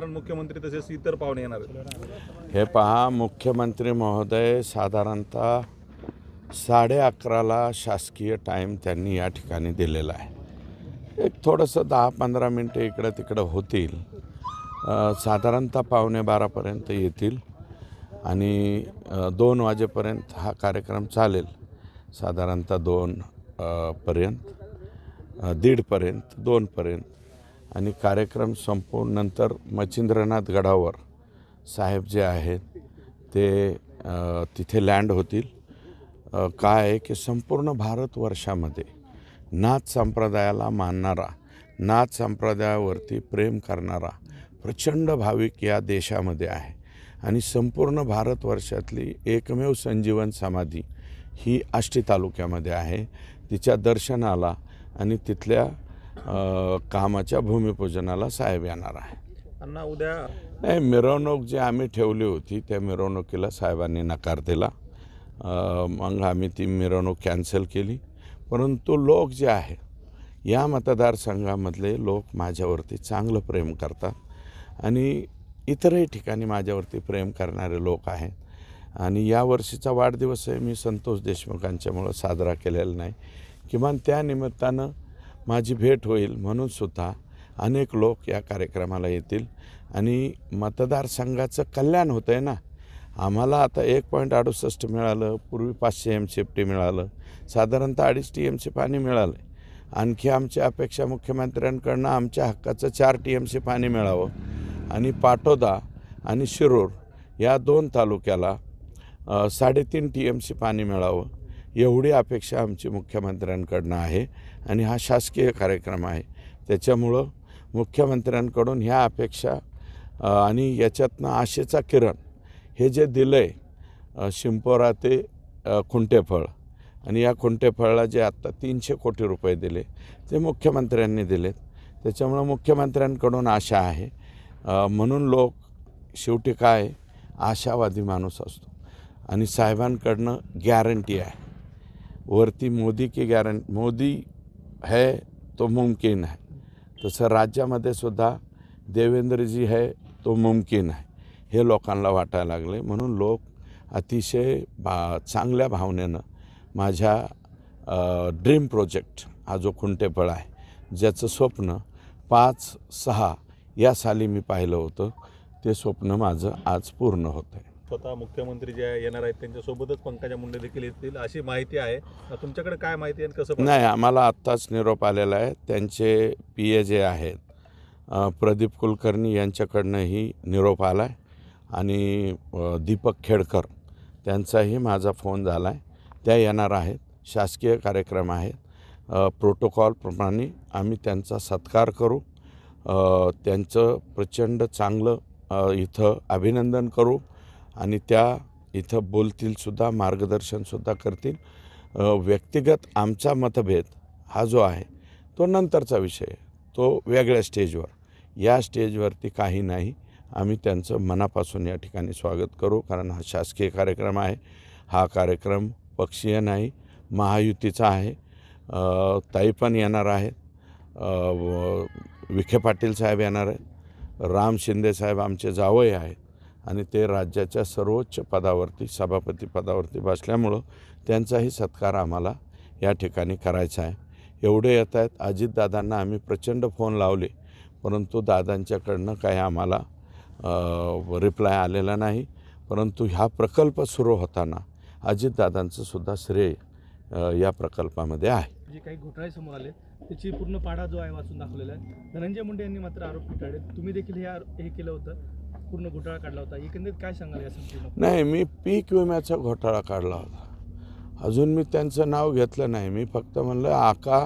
कारण मुख्यमंत्री तसेच इतर पाहुणे येणार आहेत. हे पहा, मुख्यमंत्री महोदय साधारणतः 11:30ला शासकीय टाईम त्यांनी या ठिकाणी दिलेला आहे. एक थोडंसं 10-15 मिनटं इकडं तिकडं होतील. साधारणतः 11:45पर्यंत येतील आणि 2 वाजेपर्यंत हा कार्यक्रम चालेल. साधारणतः 2 पर्यंत, 1:30पर्यंत, 2पर्यंत आणि कार्यक्रम संपून नंतर मच्छिंद्रनाथ गडावर साहेब जे आहेत ते तिथे लँड होतील. काय आहे की संपूर्ण भारतवर्षामध्ये नाथ संप्रदायाला मानणारा, नाथ संप्रदायावरती प्रेम करणारा प्रचंड भाविक या देशामध्ये आहे आणि संपूर्ण भारतवर्षातली एकमेव संजीवन समाधी ही आष्टी तालुक्यामध्ये आहे. तिच्या दर्शनाला आणि तिथल्या कामाच्या भूमिपूजनाला साहेब येणार आहे. अण्णा उद्या नाही, मिरवणूक जी आम्ही ठेवली होती त्या मिरवणुकीला साहेबांनी नकार दिला. मग आम्ही ती मिरवणूक कॅन्सल केली. परंतु लोक जे आहे या मतदारसंघामधले लोक माझ्यावरती चांगलं प्रेम करतात आणि इतरही ठिकाणी माझ्यावरती प्रेम करणारे लोक आहेत. आणि यावर्षीचा वाढदिवस आहे मी संतोष देशमुखांच्यामुळं साजरा केलेला नाही. किमान त्या निमित्तानं माझी भेट होईल म्हणूनसुद्धा अनेक लोक या कार्यक्रमाला येतील आणि मतदारसंघाचं कल्याण होतं आहे ना. आम्हाला आता 1.68 मिळालं, पूर्वी 500 MCFT मिळालं, साधारणतः 2.5 TMC पाणी मिळालं. आणखी आमची अपेक्षा मुख्यमंत्र्यांकडनं आमच्या हक्काचं 4 TMC पाणी मिळावं आणि पाटोदा आणि शिरूर या 2 तालुक्याला 3.5 TMC पाणी मिळावं एवढी अपेक्षा आमची मुख्यमंत्र्यांकडनं आहे आणि हा शासकीय कार्यक्रम आहे. त्याच्यामुळं मुख्यमंत्र्यांकडून ह्या अपेक्षा आणि याच्यातनं आशेचा किरण हे जे दिलं आहे शिंपोरा ते खुंटेफळ आणि या खुंटेफळला जे आत्ता 300 कोटी रुपये दिले ते मुख्यमंत्र्यांनी दिलेत. त्याच्यामुळं मुख्यमंत्र्यांकडून आशा आहे. म्हणून लोक शेवटी काय आशावादी माणूस असतो आणि साहेबांकडनं गॅरंटी आहे. वरती मोदी की गॅरंटी, मोदी है तो मुमकिन है, तसं राज्यामध्ये सुद्धा देवेंद्रजी है तो मुमकिन है हे लोकांना वाटायला लागले. म्हणून लोक अतिशय चांगल्या भावनेनं माझ्या ड्रीम प्रोजेक्ट हा जो खुंटेफळ आहे ज्याचं स्वप्न 5-6 या साली मी पाहिलं होतं ते स्वप्न माझं आज पूर्ण होतं आहे. स्वतः मुख्यमंत्री जे येणार आहेत त्यांच्यासोबतच पंकजा मुंडे देखील येतील अशी माहिती आहे. तुमच्याकडे काय माहिती आहे कसं? नाही, आम्हाला आत्ताच निरोप आलेला आहे. त्यांचे PA जे आहेत प्रदीप कुलकर्णी यांच्याकडनंही निरोप आला आहे आणि दीपक खेडकर त्यांचाही माझा फोन झाला आहे. त्या येणार आहेत. शासकीय कार्यक्रम आहेत. प्रोटोकॉलप्रमाणे आम्ही त्यांचा सत्कार करू. त्यांचं प्रचंड चांगलं इथं अभिनंदन करू आणि त्या इथं बोलतीलसुद्धा, मार्गदर्शनसुद्धा करतील. व्यक्तिगत आमचा मतभेद हा जो आहे तो नंतरचा विषय, तो वेगळ्या स्टेजवर. या स्टेजवरती काही नाही. आम्ही त्यांचं मनापासून या ठिकाणी स्वागत करू कारण हा शासकीय कार्यक्रम आहे. हा कार्यक्रम पक्षीय नाही, महायुतीचा आहे. ताई पण येणार आहेत, विखे पाटील साहेब येणार आहेत, राम शिंदे साहेब आमचे जावई आहेत आणि ते राज्याच्या सर्वोच्च पदावरती, सभापती पदावरती बसल्यामुळं त्यांचाही सत्कार आम्हाला या ठिकाणी करायचा आहे. एवढे येत आहेत. अजितदादांना आम्ही प्रचंड फोन लावले परंतु दादांच्याकडनं काही आम्हाला रिप्लाय आलेला नाही. परंतु हा प्रकल्प सुरू होताना अजितदादांचं सुद्धा श्रेय या प्रकल्पामध्ये आहे. जे काही घोटाळे समोर आले त्याची पूर्ण पाढा जो आहे वाचून दाखवलेला आहे. धनंजय मुंडे यांनी मात्र आरोप फेटाळले. तुम्ही देखील हे केलं होतं, पूर्ण घोटाळा काढला होता. एकंदरीत काय सांगाल या संपूर्ण? नाही, मी पीक विम्याचा घोटाळा काढला होता. अजून मी त्यांचं नाव घेतलं नाही. मी फक्त म्हणलं आका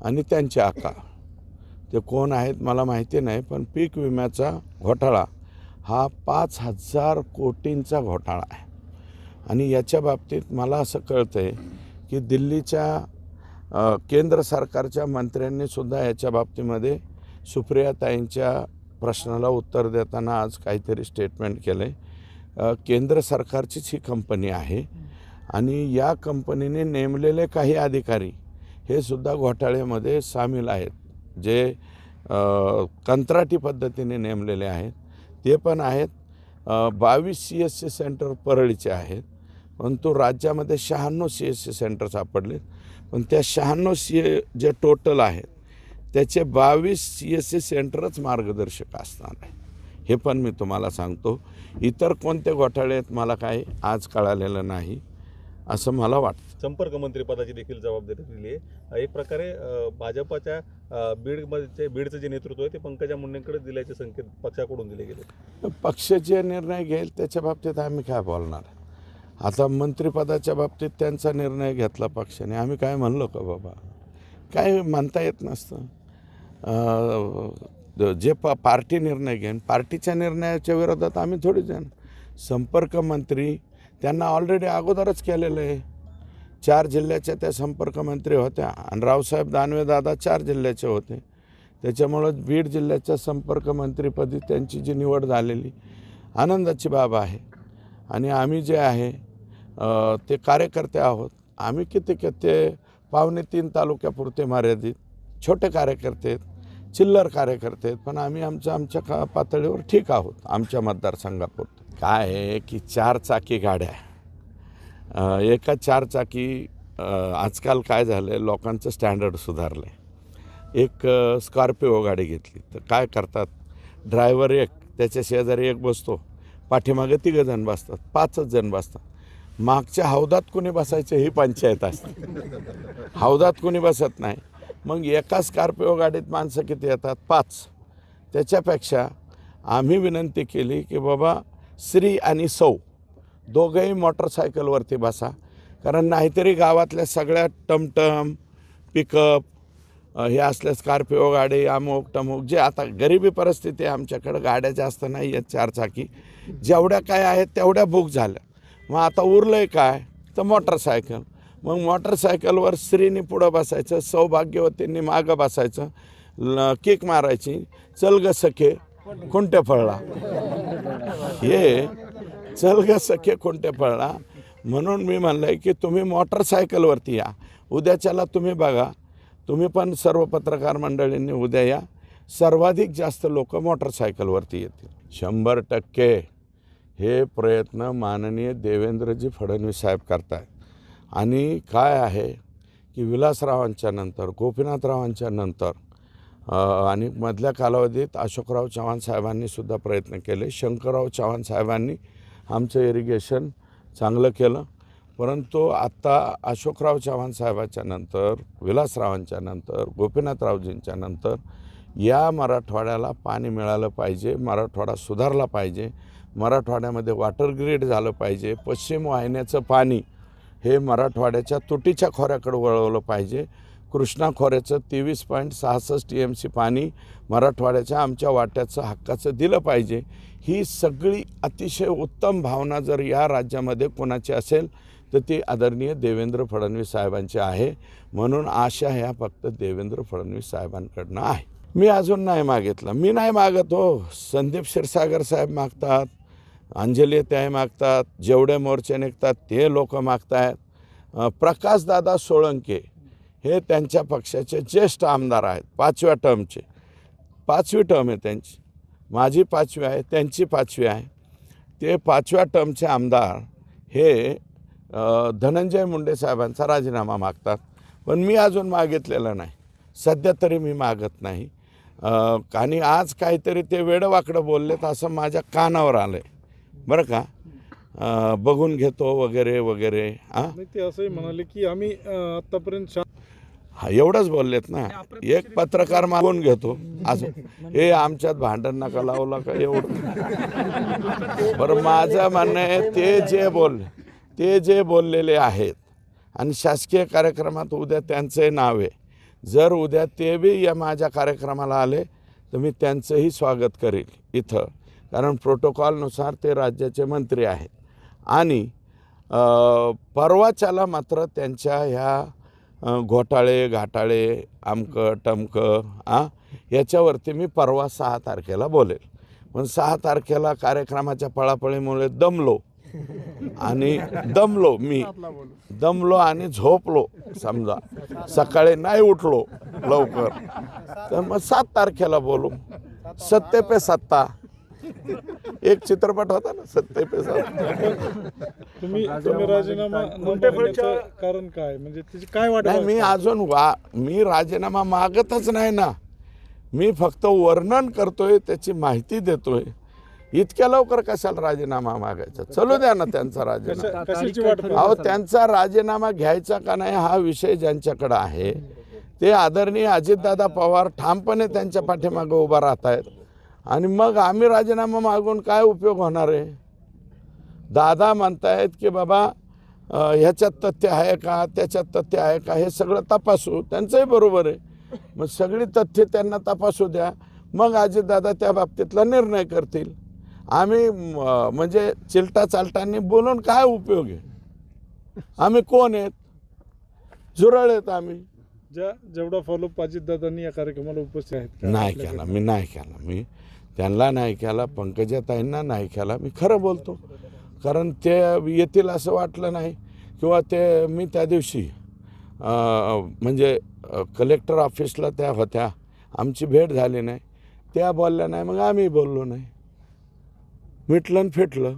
आणि त्यांचे आका, ते कोण आहेत मला माहिती नाही. पण पीक विम्याचा घोटाळा हा 5,000 कोटींचा घोटाळा आहे आणि याच्या बाबतीत मला असं कळतं आहे की दिल्लीच्या केंद्र सरकारच्या मंत्र्यांनीसुद्धा याच्या बाबतीमध्ये सुप्रियाताईंच्या प्रश्नाला उत्तर देताना आज काहीतरी स्टेटमेंट केलं आहे. केंद्र सरकारचीच ही कंपनी आहे आणि या कंपनीने नेमलेले काही अधिकारी हे सुद्धा घोटाळ्यामध्ये सामील आहेत, जे कंत्राटी पद्धतीने नेमलेले आहेत ते पण आहेत. 22 CSC सेंटर परळीचे आहेत, परंतु राज्यामध्ये 96 CSC सेंटर सापडले. पण त्या 96 जे टोटल आहेत त्याचे 22 CSC सेंटरच मार्गदर्शक असणार आहे. हे पण मी तुम्हाला सांगतो. इतर कोणते घोटाळे आहेत मला काय आज कळालेलं नाही असं मला वाटतं. संपर्क मंत्री पदाची देखील जबाबदारी दिली आहे. एक प्रकारे भाजपाच्या बीडचं जे नेतृत्व आहे ते पंकजा मुंडेंकडे दिल्याचे संकेत पक्षाकडून दिले गेले. पक्ष जे निर्णय घेईल त्याच्या बाबतीत आम्ही काय बोलणार. आता मंत्रिपदाच्या बाबतीत त्यांचा निर्णय घेतला पक्षाने, आम्ही काय म्हणलो का बाबा, काय म्हणता येत नसतं. जे पार्टी निर्णय घेईन पार्टीच्या निर्णयाच्या विरोधात आम्ही थोडी जाण. संपर्क मंत्री त्यांना ऑलरेडी अगोदरच केलेलं आहे. 4 जिल्ह्याच्या त्या संपर्क मंत्री होत्या आणि रावसाहेब दानवे दादा 4 जिल्ह्याचे होते. त्याच्यामुळं बीड जिल्ह्याच्या संपर्क मंत्रीपदी त्यांची जी निवड झालेली आनंदाची बाब आहे. आणि आम्ही जे आहे ते कार्यकर्ते आहोत. आम्ही किती 2.25 तालुक्यापुरते मर्यादित छोटे कार्यकर्ते आहेत, चिल्लर कार्यकर्ते आहेत, पण आम्ही आमच्या पातळीवर ठीक आहोत आमच्या मतदारसंघापुरतं. काय आहे की 4 चाकी गाड्या, एका 4 चाकी आजकाल काय झालं आहे, लोकांचं स्टँडर्ड सुधारलं आहे. एक स्कॉर्पिओ गाडी घेतली तर काय करतात, ड्रायव्हर एक, त्याच्या शेजारी एक बसतो, पाठीमागे 3 जण बसतात, 5च जण बसतात. मागच्या हौदात कोणी बसायचं ही पंचायत असते. हौदात कोणी बसत नाही. मग एका स्कॉर्पिओ गाडीत माणसं किती येतात, 5. त्याच्यापेक्षा आम्ही विनंती केली की बाबा श्री आणि सौ दोघंही मोटरसायकलवरती बसा, कारण नाहीतरी गावातल्या सगळ्या टमटम पिकअप हे असल्या स्कॉर्पिओ गाडी अमुक टमुक, जे आता गरिबी परिस्थिती आहे आमच्याकडं, गाड्या जास्त नाही आहेत 4 चाकी, जेवढ्या काय आहेत तेवढ्या बुक झाल्या. मग आता उरलं आहे काय तर मोटरसायकल. मग मोटरसायकलवर स्त्रीनी पुढं बसायचं, सौभाग्यवतींनी मागं बसायचं, किक मारायची, चल ग सखे कोणते फळला, हे चल ग सखे कोणते फळला. म्हणून मी म्हणलं आहे की तुम्ही मोटरसायकलवरती या. उद्याच्याला तुम्ही बघा, तुम्ही पण सर्व पत्रकार मंडळींनी उद्या या. सर्वाधिक जास्त लोक मोटरसायकलवरती येतील. 100% हे प्रयत्न माननीय देवेंद्रजी फडणवीस साहेब करतायत. आणि काय आहे की विलासरावांच्या नंतर, गोपीनाथरावांच्या नंतर आणि मधल्या कालावधीत अशोकराव चव्हाण साहेबांनी सुद्धा प्रयत्न केले. शंकरराव चव्हाण साहेबांनी आमचं इरिगेशन चांगलं केलं. परंतु आत्ता अशोकराव चव्हाण साहेबाच्या नंतर, विलासरावांच्या नंतर, गोपीनाथरावजींच्या नंतर या मराठवाड्याला पाणी मिळालं पाहिजे, मराठवाडा सुधारला पाहिजे, मराठवाड्यामध्ये वॉटर ग्रीड झालं पाहिजे, पश्चिम वाहिन्याचं पाणी हे मराठवाड्याच्या तुटीच्या खोऱ्याकडे वळवलं पाहिजे. कृष्णा खोऱ्याचं 23.66 TMC पाणी मराठवाड्याच्या आमच्या वाट्याचं हक्काचं दिलं पाहिजे. ही सगळी अतिशय उत्तम भावना जर या राज्यामध्ये कोणाची असेल तर ती आदरणीय देवेंद्र फडणवीस साहेबांची आहे. म्हणून आशा ह्या फक्त देवेंद्र फडणवीस साहेबांकडनं आहे. मी अजून नाही मागितलं, मी नाही मागत हो. संदीप क्षीरसागर साहेब मागतात, अंजली ताई मागतात, जेवढे मोर्चे निघतात ते लोक मागतायत. प्रकाशदादा सोळंके हे त्यांच्या पक्षाचे ज्येष्ठ आमदार आहेत, 5व्या टर्मचे. 5वी टर्म आहे त्यांची, माझी 5वी आहे, त्यांची 5वी आहे. ते 5व्या टर्मचे आमदार हे धनंजय मुंडे साहेबांचा राजीनामा मागतात. पण मी अजून मागितलेलं नाही, सध्या तरी मी मागत नाही. आणि आज काहीतरी ते वेडवाकडं बोललेत असं माझ्या कानावर आलं आहे बरं का. बघून घेतो वगैरे वगैरे. ते असंही म्हणाले की आम्ही आतापर्यंत एवढंच बोललेत ना. एक पत्रकार मागून घेतो असं, हे आमच्यात भांडण नका लावला का एवढं. बरं, माझं म्हणणं आहे ते जे बोललेले आहेत आणि शासकीय कार्यक्रमात उद्या त्यांचंही नाव आहे. जर उद्या ते बी या माझ्या कार्यक्रमाला आले तर मी त्यांचंही स्वागत करेल इथं, कारण प्रोटोकॉलनुसार ते राज्याचे मंत्री आहेत. आणि परवाच्याला मात्र त्यांच्या ह्या घोटाळे घाटाळे अमकं टमकं याच्यावरती मी परवा 6 तारखेला बोलेल. पण 6 तारखेला कार्यक्रमाच्या पळापळीमुळे दमलो आणि झोपलो समजा, सकाळी नाही उठलो लवकर, तर मग 7 तारखेला बोलू. सत्ते पे सत्ता. एक चित्रपट होता ना सत्ते पे साथ. तुम्ही राजीनामा न मागण्याचं कारण काय, म्हणजे त्याची काय वाट नाही, मी अजून मी राजीनामा मागतच नाही ना. मी फक्त वर्णन करतोय, त्याची माहिती देतोय. इतक्या लवकर कशाला राजीनामा मागायचा? चलू द्या ना त्यांचा राजीनामा. कशाची वाट अहो, त्यांचा राजीनामा घ्यायचा का नाही हा विषय ज्यांच्याकडे आहे ते आदरणीय अजितदादा पवार ठामपणे त्यांच्या पाठीमागे उभा राहत आहेत. आणि मग आम्ही राजीनामा मागून काय उपयोग होणार आहे? दादा म्हणतायत की बाबा ह्याच्यात तथ्य आहे का, त्याच्यात तथ्य आहे का, हे सगळं तपासू. त्यांचंही बरोबर आहे. मग सगळी तथ्य त्यांना तपासू द्या, मग अजितदादा त्या बाबतीतला निर्णय करतील. आम्ही म्हणजे चिलटा चालटांनी बोलून काय उपयोग आहे? आम्ही कोण आहेत? झुरळ आहेत आम्ही. जेवढा फॉलोअप अजितदादांनी या कार्यक्रमाला उपस्थित आहेत का? नाही केला, मी नाही केला. मी त्यांना नाही केला, पंकजाताईंना नाही केला. मी खरं बोलतो, कारण ते येतील असं वाटलं नाही. किंवा ते मी त्या दिवशी म्हणजे कलेक्टर ऑफिसला त्या होत्या, आमची भेट झाली नाही, त्या बोलल्या नाही, मग आम्ही बोललो नाही. मिटलं आणि फिटलं.